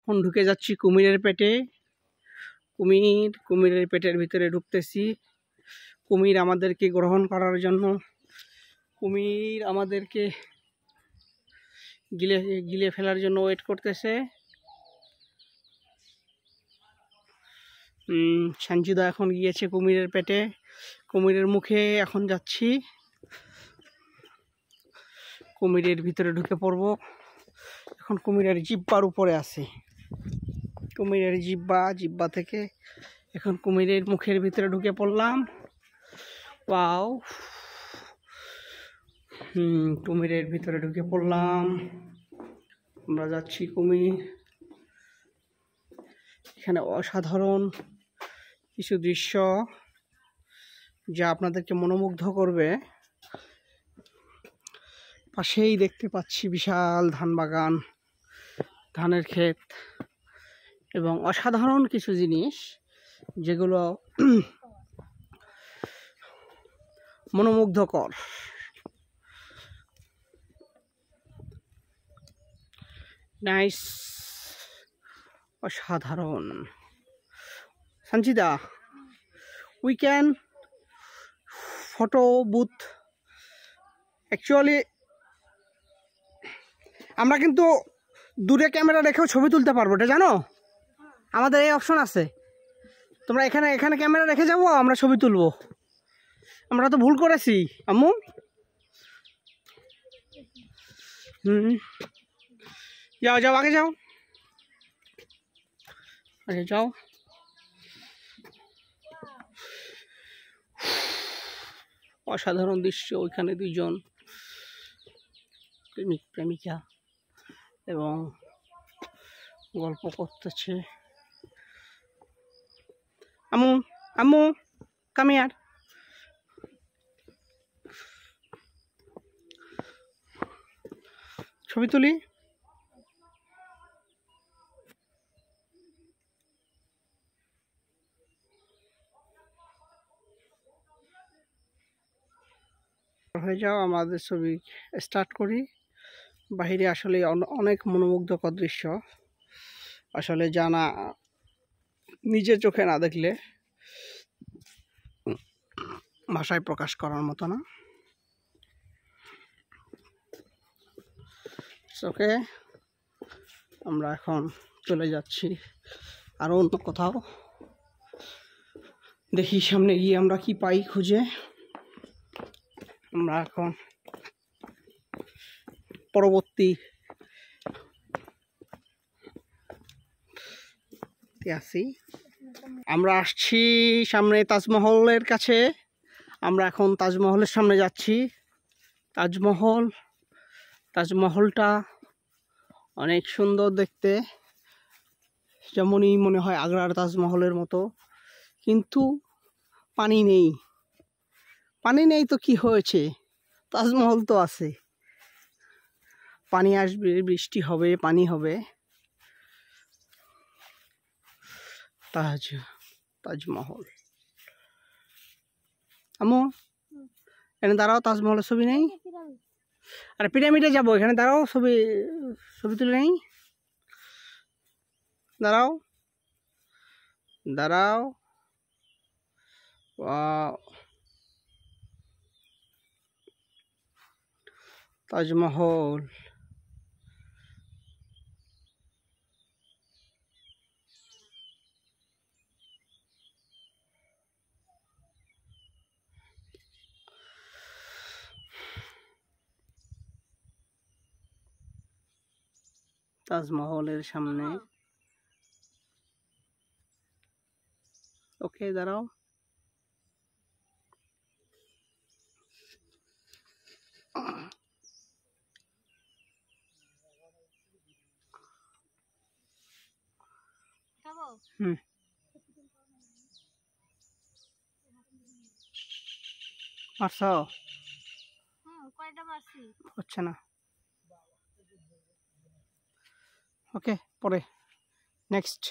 এখন ঢুকে যাচ্ছি কুমিরের পেটে। কুমিরের পেটের ভিতরে ঢুকতেছি। কুমির আমাদেরকে গ্রহণ করার জন্য, কুমির আমাদেরকে গিলে ফেলার জন্য ওয়েট করতেছে। সঞ্জিদা এখন গিয়েছে কুমিরের পেটে, কুমিরের মুখে এখন যাচ্ছি। কুমিরের ভিতরে ঢুকে পড়ব। এখন কুমিরের জিব্বার উপরে আছে, কুমিরের জিব্বা থেকে এখন কুমিরের মুখের ভিতরে ঢুকে পড়লাম। ওয়াও, কুমিরের ভিতরে ঢুকে পড়লাম। আমরা যাচ্ছি কুমির। এখানে অসাধারণ কিছু দৃশ্য যা আপনাদেরকে মনোমুগ্ধ করবে। পাশেই দেখতে পাচ্ছি বিশাল ধান বাগান, ধানের ক্ষেত এবং অসাধারণ কিছু জিনিস যেগুলো মনোমুগ্ধকর। নাইস, অসাধারণ। Sanchita, we can photo booth. Actually আমরা কিন্তু দূরে ক্যামেরা রেখেও ছবি তুলতে পারবো, এটা জানো? আমাদের এই অপশন আছে। তোমরা এখানে ক্যামেরা রেখে যাবো, আমরা ছবি তুলবো। আমরা তো ভুল করেছি আম্মু। যাও আগে যাও, যাও। অসাধারণ দৃশ্য। ওইখানে দুইজন প্রেমিকা এবং গল্প করতেছে। আম্মু কাম হিয়ার। ছবি তুলি। হয়ে যাও, আমাদের ছবি স্টার্ট করি। বাহিরে আসলে অনেক মনোমুগ্ধকর দৃশ্য, আসলে জানা নিজের চোখে না দেখলে ভাষায় প্রকাশ করার মতো না। ওকে, আমরা এখন চলে যাচ্ছি আরো অন্য কোথাও। দেখি সামনে গিয়ে আমরা কি পাই খুঁজে। আমরা এখন পরবর্তী আছি। আমরা আসছি সামনে তাজমহলের কাছে। আমরা এখন তাজমহলের সামনে যাচ্ছি। তাজমহলটা অনেক সুন্দর দেখতে, যেমনই মনে হয় আগ্রার তাজমহলের মতো। কিন্তু পানি নেই তো কি হয়েছে, তাজমহল তো আছে। পানি আসবে, বৃষ্টি হবে, পানি হবে। তাজমহল। আম্মু এখানে দাঁড়াও, তাজমহলের ছবি নেই? আরে পিরামিডে যাবো, এখানে দাঁড়াও, ছবি তুলে নেই। দাঁড়াও। তাজমহল। তাজমহলের সামনে। ওকে, দাঁড়াও। পারছো? হচ্ছে না। ওকে, পরে নেক্সট।